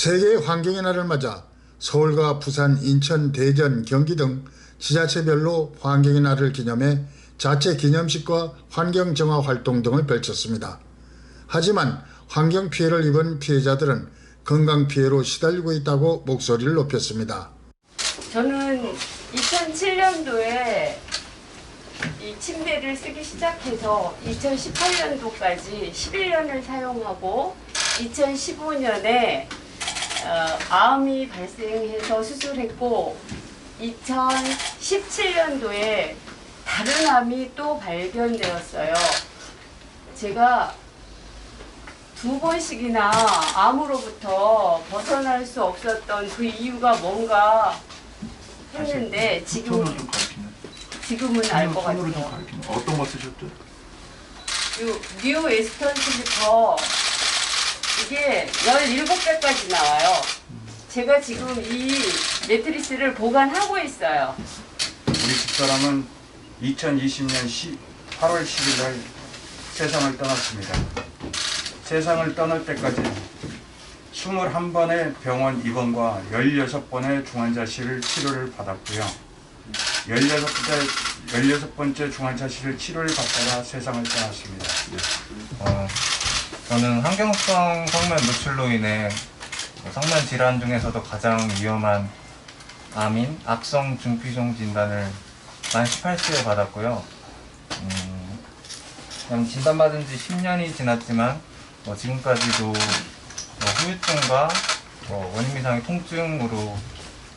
세계 환경의 날을 맞아 서울과 부산, 인천, 대전, 경기 등 지자체별로 환경의 날을 기념해 자체 기념식과 환경정화 활동 등을 펼쳤습니다. 하지만 환경 피해를 입은 피해자들은 건강 피해로 시달리고 있다고 목소리를 높였습니다. 저는 2007년도에 이 침대를 쓰기 시작해서 2018년도까지 11년을 사용하고 2015년에 암이 발생해서 수술했고 2017년도에 다른 암이 또 발견되었어요. 제가 2번씩이나 암으로부터 벗어날 수 없었던 그 이유가 뭔가 했는데 지금은 알 것 같아요. 어떤 거 쓰셨죠? 뉴 웨스턴 슬리퍼 이게 17개까지 나와요. 제가 지금 이 매트리스를 보관하고 있어요. 우리 집사람은 2020년 8월 10일 날 세상을 떠났습니다. 세상을 떠날 때까지 21번의 병원 입원과 16번의 중환자실 치료를 받았고요. 16번째 중환자실 치료를 받다가 세상을 떠났습니다. 저는 환경성 성면 노출로 인해 성면 질환 중에서도 가장 위험한 암인 악성 중피종 진단을 만 18세에 받았고요. 진단받은 지 10년이 지났지만 지금까지도 후유증과 원인 미상의 통증으로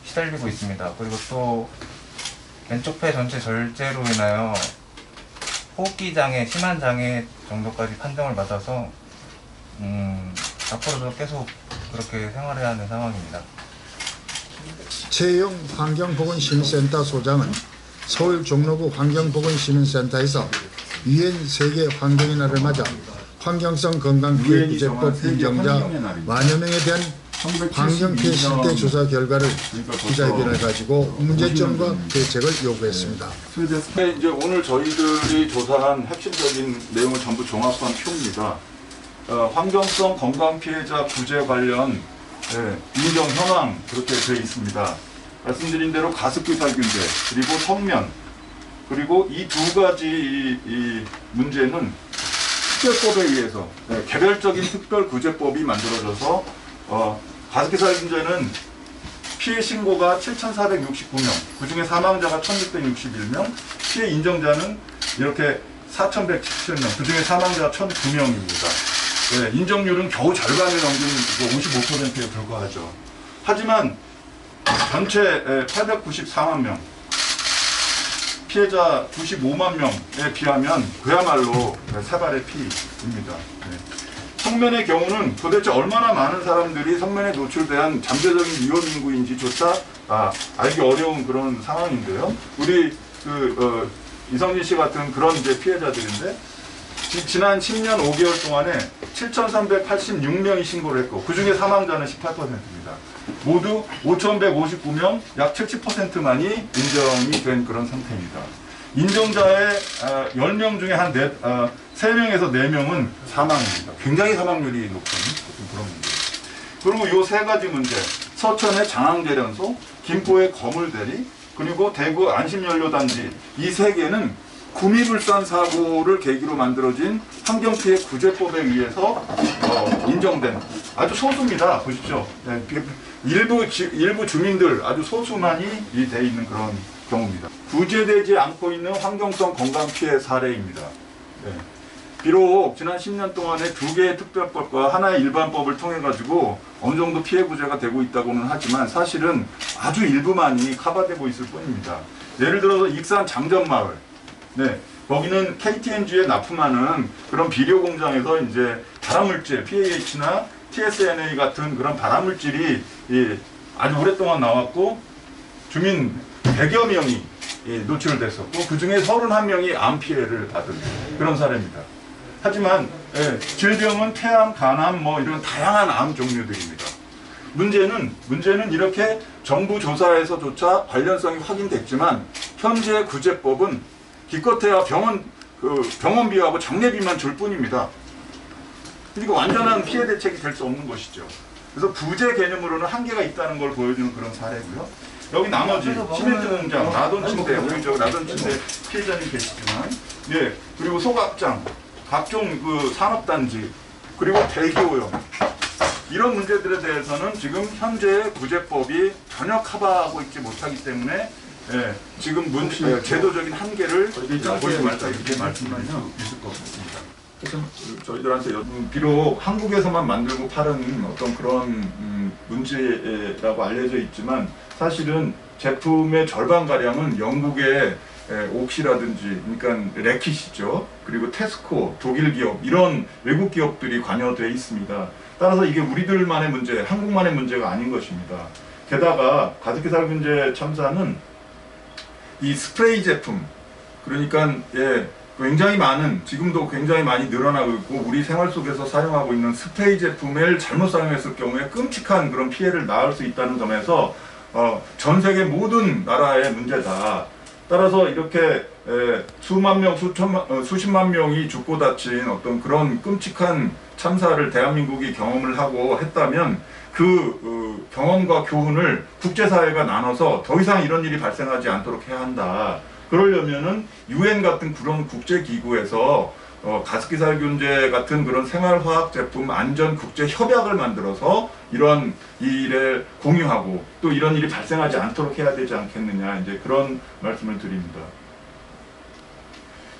시달리고 있습니다. 그리고 또 왼쪽 폐 전체 절제로 인하여 호흡기 장애, 심한 장애 정도까지 판정을 받아서 앞으로도 계속 그렇게 생활해야 하는 상황입니다. 최영 환경보건시민센터 소장은 서울 종로구 환경보건시민센터에서 유엔 세계 환경의 날을 맞아 환경성 건강피해 구제법 인정자 만여 명에 대한 환경피해 실태 조사 결과를 기자회견을 가지고 문제점과 대책을 요구했습니다. 이제 오늘 저희들이 조사한 핵심적인 내용을 전부 종합한 표입니다. 환경성 건강 피해자 구제 관련 인정 현황 그렇게 되어 있습니다. 말씀드린 대로 가습기 살균제 그리고 성면 그리고 이 두 가지 이 문제는 특별법에 의해서 개별적인 특별구제법이 만들어져서 가습기 살균제는 피해 신고가 7,469명, 그중에 사망자가 1,661명, 피해 인정자는 이렇게 4,117명, 그중에 사망자가 1,009명입니다. 인정률은 겨우 절반을 넘긴 55%에 불과하죠. 하지만 전체 894만 명, 피해자 95만 명에 비하면 그야말로 사발의 피입니다. 성면의 경우는 도대체 얼마나 많은 사람들이 성면에 노출된 잠재적인 위험 인구인지조차 알기 어려운 그런 상황인데요. 우리 이성진 씨 같은 그런 이제 피해자들인데 지난 10년 5개월 동안에 7,386명이 신고를 했고 그중에 사망자는 18%입니다. 모두 5,159명, 약 70%만이 인정이 된 그런 상태입니다. 인정자의 10명 중에 한 3명에서 4명은 사망입니다. 굉장히 사망률이 높은 그런 문제. 그리고 이 세 가지 문제, 서천의 장항제련소, 김포의 거물대리, 그리고 대구 안심연료단지 이 세 개는 구미불산 사고를 계기로 만들어진 환경피해 구제법에 의해서 인정된 아주 소수입니다. 보십시오. 일부 주민들 아주 소수만이 돼 있는 그런 경우입니다. 구제되지 않고 있는 환경성 건강피해 사례입니다. 비록 지난 10년 동안에 2개의 특별법과 하나의 일반법을 통해 가지고 어느 정도 피해 구제가 되고 있다고는 하지만 사실은 아주 일부만이 커버되고 있을 뿐입니다. 예를 들어서 익산 장전마을, 거기는 KTNG에 납품하는 그런 비료 공장에서 이제 발암물질, PAH나 TSNA 같은 그런 발암물질이 아주 오랫동안 나왔고 주민 100여 명이 노출됐었고 그 중에 31명이 암 피해를 받은 그런 사례입니다. 하지만 질병은 폐암, 간암 이런 다양한 암 종류들입니다. 문제는 이렇게 정부 조사에서조차 관련성이 확인됐지만 현재 구제법은 기껏해야 병원비하고 장례비만 줄 뿐입니다. 그러니까 완전한 피해 대책이 될 수 없는 것이죠. 그래서 부재 개념으로는 한계가 있다는 걸 보여주는 그런 사례고요. 여기 나머지 시멘트 공장, 라돈 침대, 우리 저 라돈 침대 피해자님 계시지만, 예, 그리고 소각장, 각종 그 산업단지, 그리고 대기오염, 이런 문제들에 대해서는 지금 현재 구제법이 전혀 커버하고 있지 못하기 때문에, 예, 지금 제도적인 한계를 보이지 말자, 이렇게 말씀할 수 있을 것 같습니다. 그래서 저희들한테 비록 한국에서만 만들고 파는 어떤 그런 문제라고 알려져 있지만, 사실은 제품의 절반가량은 영국의 옥시라든지, 그러니까 레킷이죠. 그리고 테스코, 독일 기업, 이런 외국 기업들이 관여되어 있습니다. 따라서 이게 우리들만의 문제, 한국만의 문제가 아닌 것입니다. 게다가 가습기 살균제 참사는 이 스프레이 제품, 그러니까 굉장히 많은, 지금도 굉장히 많이 늘어나고 있고 우리 생활 속에서 사용하고 있는 스프레이 제품을 잘못 사용했을 경우에 끔찍한 그런 피해를 낳을 수 있다는 점에서 전 세계 모든 나라의 문제다. 따라서 이렇게 수만 명, 수십만 명이 죽고 다친 어떤 그런 끔찍한 참사를 대한민국이 경험을 하고 했다면 그 경험과 교훈을 국제사회가 나눠서 더 이상 이런 일이 발생하지 않도록 해야 한다. 그러려면은 UN 같은 그런 국제기구에서 가습기 살균제 같은 그런 생활화학 제품 안전 국제 협약을 만들어서 이런 일에 공유하고 또 이런 일이 발생하지 않도록 해야 되지 않겠느냐, 이제 그런 말씀을 드립니다.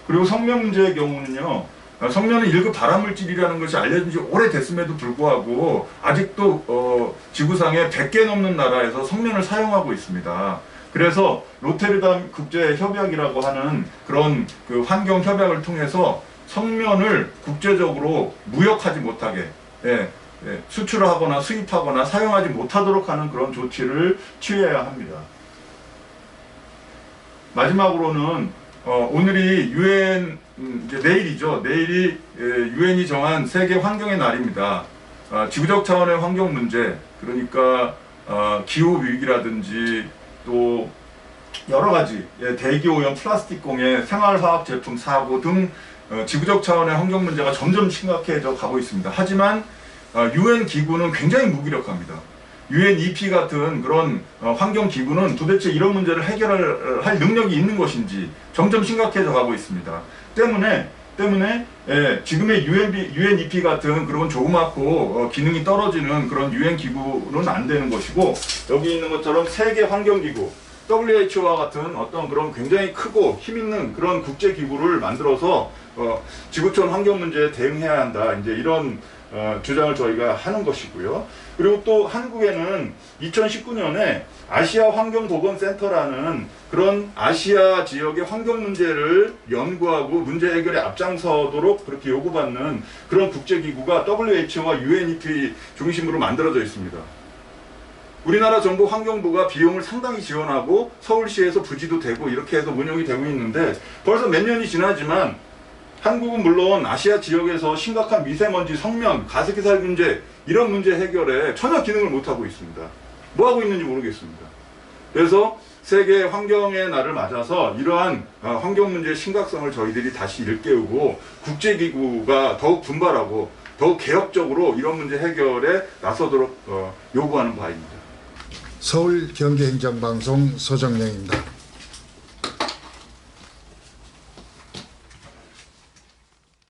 그리고 성면 문제의 경우는요, 성면은 1급 발암물질이라는 것이 알려진 지 오래됐음에도 불구하고 아직도 지구상에 100개 넘는 나라에서 성면을 사용하고 있습니다. 그래서 로테르담 국제협약이라고 하는 그런 그 환경협약을 통해서 성면을 국제적으로 무역하지 못하게, 수출을 하거나 수입하거나 사용하지 못하도록 하는 그런 조치를 취해야 합니다. 마지막으로는 오늘이 UN, 이제 내일이죠. 내일이 UN이 정한 세계 환경의 날입니다. 지구적 차원의 환경 문제, 그러니까 기후 위기라든지 또 여러 가지 대기오염, 플라스틱 공해, 생활화학 제품 사고 등 지구적 차원의 환경 문제가 점점 심각해져 가고 있습니다. 하지만 UN 기구는 굉장히 무기력합니다. UNEP 같은 그런 환경기구는 도대체 이런 문제를 해결할 능력이 있는 것인지 점점 심각해져 가고 있습니다. 때문에 지금의 UNEP 같은 그런 조그맣고 기능이 떨어지는 그런 UN 기구는 안 되는 것이고, 여기 있는 것처럼 세계 환경기구, WHO와 같은 어떤 그런 굉장히 크고 힘있는 그런 국제기구를 만들어서 지구촌 환경 문제에 대응해야 한다. 이제 이런 주장을 저희가 하는 것이고요. 그리고 또 한국에는 2019년에 아시아 환경보건센터라는 그런 아시아 지역의 환경 문제를 연구하고 문제 해결에 앞장서도록 그렇게 요구받는 그런 국제기구가 WHO와 UNEP 중심으로 만들어져 있습니다. 우리나라 정부 환경부가 비용을 상당히 지원하고 서울시에서 부지도 되고 이렇게 해서 운영이 되고 있는데, 벌써 몇 년이 지나지만 한국은 물론 아시아 지역에서 심각한 미세먼지, 성면, 가습기 살균제 이런 문제 해결에 전혀 기능을 못하고 있습니다. 뭐 하고 있는지 모르겠습니다. 그래서 세계 환경의 날을 맞아서 이러한 환경 문제의 심각성을 저희들이 다시 일깨우고 국제기구가 더욱 분발하고 더욱 개혁적으로 이런 문제 해결에 나서도록 요구하는 바입니다. 서울 경기행정방송 서정영입니다.